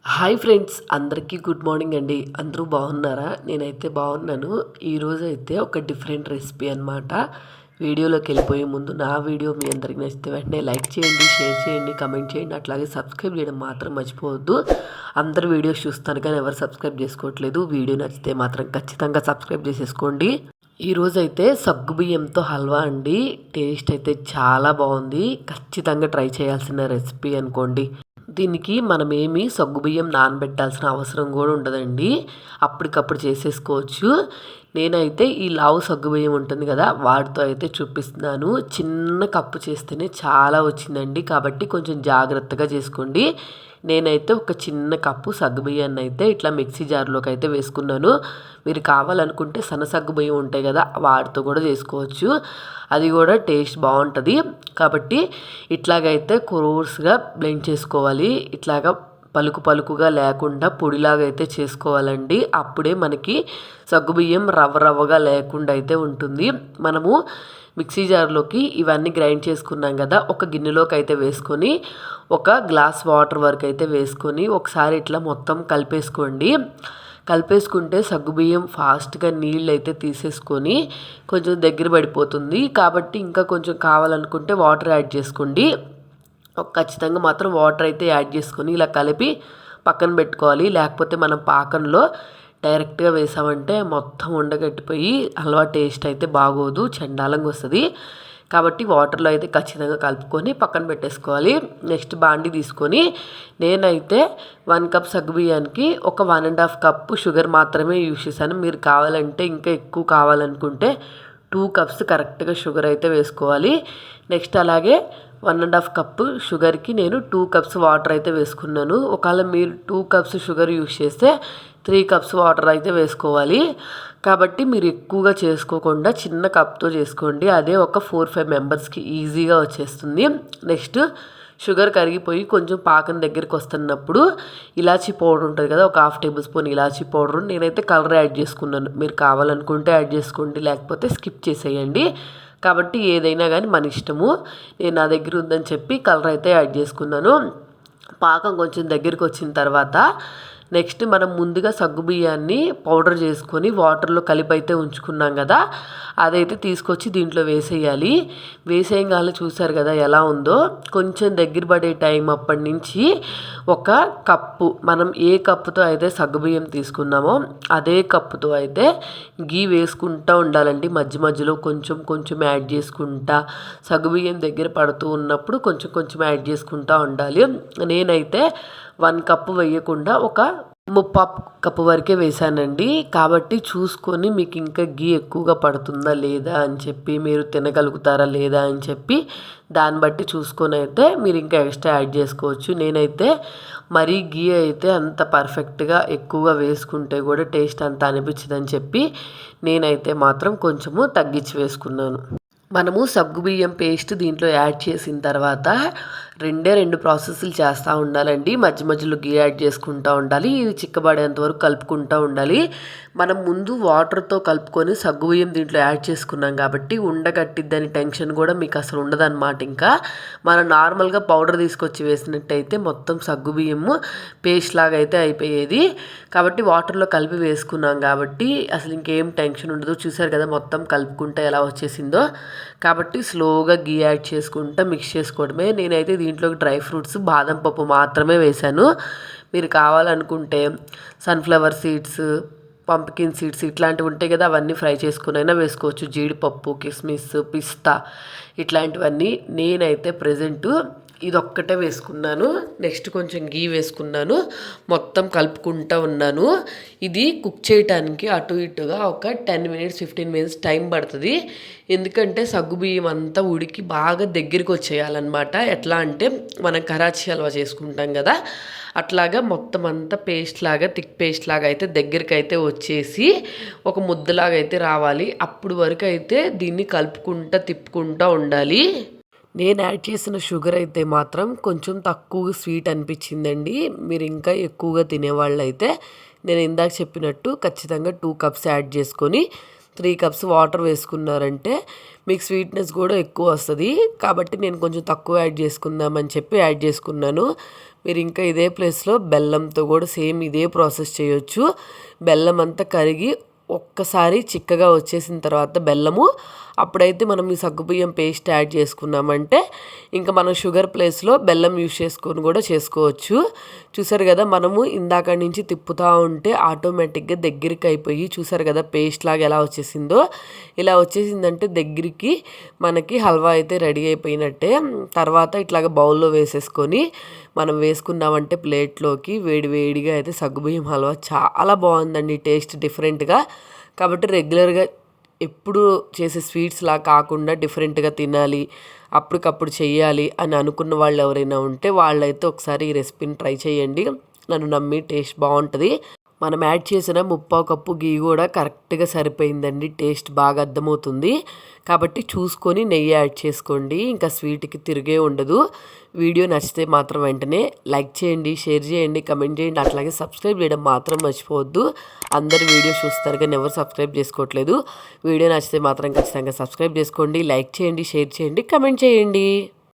Hi friends, అందరికీ good morning అండి. అందరూ బాగున్నారా? నేనైతే బాగున్నాను. ఈరోజు అయితే ఒక డిఫరెంట్ రెసిపీ అనమాట. వీడియోలోకి వెళ్ళిపోయే ముందు నా వీడియో మీ అందరికి నచ్చితే వెంటనే లైక్ చేయండి, షేర్ చేయండి, కమెంట్ చేయండి. అట్లాగే సబ్స్క్రైబ్ చేయడం మాత్రం మర్చిపోవద్దు. అందరు వీడియోస్ చూస్తాను కానీ ఎవరు సబ్స్క్రైబ్ చేసుకోవట్లేదు. వీడియో నచ్చితే మాత్రం ఖచ్చితంగా సబ్స్క్రైబ్ చేసేసుకోండి. ఈరోజైతే సగ్గుబియ్యంతో హల్వా అండి. టేస్ట్ అయితే చాలా బాగుంది. ఖచ్చితంగా ట్రై చేయాల్సిన రెసిపీ అనుకోండి. దీనికి మనమేమి సగ్గుబియ్యం నానబెట్టాల్సిన అవసరం కూడా ఉండదండి. అప్పటికప్పుడు చేసేసుకోవచ్చు. నేనైతే ఈ లావు సగ్గుబియ్యం ఉంటుంది కదా, వాటితో అయితే చూపిస్తున్నాను. చిన్న కప్పు చేస్తేనే చాలా వచ్చిందండి, కాబట్టి కొంచెం జాగ్రత్తగా చేసుకోండి. నేనైతే ఒక చిన్న కప్పు సగ్గుబియ్యాన్ని అయితే ఇట్లా మిక్సీ జార్లోకి అయితే వేసుకున్నాను. మీరు కావాలనుకుంటే సన్న సగ్గుబియ్యం ఉంటాయి కదా, వాటితో కూడా చేసుకోవచ్చు. అది కూడా టేస్ట్ బాగుంటుంది. కాబట్టి ఇట్లాగైతే కోర్స్గా బ్లెండ్ చేసుకోవాలి. ఇట్లాగా పలుకు పలుకుగా లేకుండా పొడిలాగా అయితే చేసుకోవాలండి. అప్పుడే మనకి సగ్గుబియ్యం రవ్వ రవ్వగా లేకుండా అయితే ఉంటుంది. మనము మిక్సీ జార్లోకి ఇవన్నీ గ్రైండ్ చేసుకున్నాం కదా, ఒక గిన్నెలోకి అయితే వేసుకొని ఒక గ్లాస్ వాటర్ వరకు అయితే వేసుకొని ఒకసారి ఇట్లా మొత్తం కలిపేసుకోండి. కలిపేసుకుంటే సగ్గుబియ్యం ఫాస్ట్గా నీళ్ళు అయితే తీసేసుకొని కొంచెం దగ్గర పడిపోతుంది. కాబట్టి ఇంకా కొంచెం కావాలనుకుంటే వాటర్ యాడ్ చేసుకోండి. ఖచ్చితంగా మాత్రం వాటర్ అయితే యాడ్ చేసుకొని ఇలా కలిపి పక్కన పెట్టుకోవాలి. లేకపోతే మనం పాకంలో డైరెక్ట్గా వేసామంటే మొత్తం ఉండగట్టిపోయి హల్వా టేస్ట్ అయితే బాగోదు, చండాలంగా వస్తుంది. కాబట్టి వాటర్లో అయితే ఖచ్చితంగా కలుపుకొని పక్కన పెట్టేసుకోవాలి. నెక్స్ట్ బాండి తీసుకొని నేనైతే 1 కప్ సగ్గుబియ్యానికి ఒక 1.5 కప్పు షుగర్ మాత్రమే యూజ్ చేశాను. మీరు కావాలంటే ఇంకా ఎక్కువ కావాలనుకుంటే 2 కప్స్ కరెక్ట్గా షుగర్ అయితే వేసుకోవాలి. నెక్స్ట్ అలాగే 1.5 కప్పు షుగర్కి నేను 2 కప్స్ వాటర్ అయితే వేసుకున్నాను. ఒకవేళ మీరు 2 కప్స్ షుగర్ యూజ్ చేస్తే 3 కప్స్ వాటర్ అయితే వేసుకోవాలి. కాబట్టి మీరు ఎక్కువగా చేసుకోకుండా చిన్న కప్తో చేసుకోండి. అదే ఒక 4-5 మెంబర్స్కి ఈజీగా వచ్చేస్తుంది. నెక్స్ట్ షుగర్ కరిగిపోయి కొంచెం పాకం దగ్గరికి వస్తున్నప్పుడు ఇలాచీ పౌడర్ ఉంటుంది కదా, ఒక 1/2 టేబుల్ స్పూన్ ఇలాచీ పౌడర్ నేనైతే కలర్ యాడ్ చేసుకున్నాను. మీరు కావాలనుకుంటే యాడ్ చేసుకోండి, లేకపోతే స్కిప్ చేసేయండి. కాబట్టి ఏదైనా కానీ మన ఇష్టము. నేను నా దగ్గర ఉందని చెప్పి కలర్ అయితే యాడ్ చేసుకున్నాను. పాకం కొంచెం దగ్గరికి వచ్చిన తర్వాత నెక్స్ట్ మనం ముందుగా సగ్గుబియ్యాన్ని పౌడర్ చేసుకొని వాటర్లో కలిపి అయితే ఉంచుకున్నాం కదా, అదైతే తీసుకొచ్చి దీంట్లో వేసేయాలి. వేసేయగానే చూసారు కదా ఎలా ఉందో. కొంచెం దగ్గర పడే టైం అప్పటి నుంచి ఒక కప్పు, మనం ఏ కప్పుతో అయితే సగ్గుబియ్యం తీసుకున్నామో అదే కప్పుతో అయితే గీ వేసుకుంటూ ఉండాలండి. మధ్య మధ్యలో కొంచెం కొంచెం యాడ్ చేసుకుంటా, సగ్గుబియ్యం దగ్గర పడుతూ ఉన్నప్పుడు కొంచెం కొంచెం యాడ్ చేసుకుంటూ ఉండాలి. నేనైతే 1 కప్పు వేయకుండా ఒక 3/4 కప్పు వరకే వేసానండి. కాబట్టి చూసుకొని మీకు ఇంకా గీ ఎక్కువగా పడుతుందా లేదా అని చెప్పి, మీరు తినగలుగుతారా లేదా అని చెప్పి దాన్ని బట్టి చూసుకొని అయితే మీరు ఇంకా ఎక్స్ట్రా యాడ్ చేసుకోవచ్చు. నేనైతే మరీ గీ అయితే అంత పర్ఫెక్ట్గా ఎక్కువగా వేసుకుంటే కూడా టేస్ట్ అంత అనిపించదని చెప్పి నేనైతే మాత్రం కొంచెము తగ్గించి వేసుకున్నాను. మనము సగ్గుబియ్యం పేస్ట్ దీంట్లో యాడ్ చేసిన తర్వాత 2 ప్రాసెస్లు చేస్తూ ఉండాలండి. మధ్య మధ్యలో గీ యాడ్ చేసుకుంటూ ఉండాలి. ఇది చిక్కబడేంత వరకు కలుపుకుంటూ ఉండాలి. మనం ముందు వాటర్తో కలుపుకొని సగ్గుబియ్యం దీంట్లో యాడ్ చేసుకున్నాం కాబట్టి ఉండగట్టిద్దని టెన్షన్ కూడా మీకు అసలు ఉండదన్నమాట. ఇంకా మనం నార్మల్గా పౌడర్ తీసుకొచ్చి వేసినట్టయితే మొత్తం సగ్గుబియ్యము పేస్ట్ లాగా అయితే అయిపోయేది. కాబట్టి వాటర్లో కలిపి వేసుకున్నాం కాబట్టి అసలు ఇంకేం టెన్షన్ ఉండదు. చూసారు కదా మొత్తం కలుపుకుంటే ఎలా వచ్చేసిందో. కాబట్టి స్లోగా గీ యాడ్ చేసుకుంటా మిక్స్ చేసుకోవడమే. నేనైతే దీంట్లోకి డ్రై ఫ్రూట్స్, బాదం పప్పు మాత్రమే వేశాను. మీరు కావాలనుకుంటే సన్ఫ్లవర్ సీడ్స్, పంప్కిన్ సీడ్స్ ఇట్లాంటివి ఉంటాయి కదా, అవన్నీ ఫ్రై చేసుకుని అయినా వేసుకోవచ్చు. జీడిపప్పు, కిస్మిస్, పిస్తా ఇట్లాంటివన్నీ. నేనైతే ప్రజెంటు ఇదొక్కటే వేసుకున్నాను. నెక్స్ట్ కొంచెం గీ వేసుకున్నాను. మొత్తం కలుపుకుంటూ ఉన్నాను. ఇది కుక్ చేయడానికి అటు ఇటుగా ఒక 10 మినిట్స్ 15 మినిట్స్ టైం పడుతుంది. ఎందుకంటే సగ్గుబియ్యం అంతా ఉడికి బాగా దగ్గరికి వచ్చేయాలన్నమాట. ఎట్లా అంటే మనం కరాచీ హల్వా చేసుకుంటాం కదా, అట్లాగా మొత్తం అంతా పేస్ట్ లాగా, థిక్ పేస్ట్ లాగా అయితే దగ్గరికి అయితే వచ్చేసి ఒక ముద్దలాగా అయితే రావాలి. అప్పుడు వరకు అయితే దీన్ని కలుపుకుంటూ తిప్పుకుంటూ ఉండాలి. నేను యాడ్ చేసిన షుగర్ అయితే మాత్రం కొంచెం తక్కువ స్వీట్ అనిపించిందండి. మీరు ఇంకా ఎక్కువగా తినేవాళ్ళు అయితే నేను ఇందాక చెప్పినట్టు ఖచ్చితంగా 2 కప్స్ యాడ్ చేసుకొని 3 కప్స్ వాటర్ వేసుకున్నారంటే మీకు స్వీట్నెస్ కూడా ఎక్కువ వస్తుంది. కాబట్టి నేను కొంచెం తక్కువ యాడ్ చేసుకుందామని చెప్పి యాడ్ చేసుకున్నాను. మీరు ఇంకా ఇదే ప్లేస్లో బెల్లంతో కూడా సేమ్ ఇదే ప్రాసెస్ చేయొచ్చు. బెల్లం అంతా కరిగి ఒక్కసారి చిక్కగా వచ్చేసిన తర్వాత బెల్లము అప్పుడైతే మనం ఈ సగ్గుబియ్యం పేస్ట్ యాడ్ చేసుకున్నామంటే ఇంకా మనం షుగర్ ప్లేస్లో బెల్లం యూస్ చేసుకొని కూడా చేసుకోవచ్చు. చూసారు కదా, మనము ఇందాక నుంచి తిప్పుతూ ఉంటే ఆటోమేటిక్గా దగ్గరికి అయిపోయి చూసారు కదా పేస్ట్ లాగా ఎలా వచ్చేసిందో. ఇలా వచ్చేసిందంటే దగ్గరికి మనకి హల్వా అయితే రెడీ అయిపోయినట్టే. తర్వాత ఇట్లాగ బౌల్లో వేసేసుకొని మనం వేసుకున్నామంటే ప్లేట్లోకి వేడివేడిగా అయితే సగ్గుబియ్యం హల్వా చాలా బాగుందండి, టేస్ట్ డిఫరెంట్గా. కాబట్టి రెగ్యులర్గా ఎప్పుడు చేసే స్వీట్స్లా కాకుండా డిఫరెంట్గా తినాలి, అప్పటికప్పుడు చెయ్యాలి అని అనుకున్న వాళ్ళు ఎవరైనా ఉంటే వాళ్ళైతే ఒకసారి ఈ రెసిపీని ట్రై చేయండి. నన్ను నమ్మి టేస్ట్ బాగుంటుంది. మనం యాడ్ చేసిన 3/4 కప్పు గీ కూడా కరెక్ట్గా సరిపోయిందండి, టేస్ట్ బాగా అర్థమవుతుంది. కాబట్టి చూసుకొని నెయ్యి యాడ్ చేసుకోండి, ఇంకా స్వీట్కి తిరిగే ఉండదు. వీడియో నచ్చితే మాత్రం వెంటనే లైక్ చేయండి, షేర్ చేయండి, కమెంట్ చేయండి, అట్లాగే సబ్స్క్రైబ్ చేయడం మాత్రం మర్చిపోవద్దు. అందరు వీడియో చూస్తారు కానీ ఎవరు సబ్స్క్రైబ్ చేసుకోవట్లేదు. వీడియో నచ్చితే మాత్రం ఖచ్చితంగా సబ్స్క్రైబ్ చేసుకోండి, లైక్ చేయండి, షేర్ చేయండి, కమెంట్ చేయండి.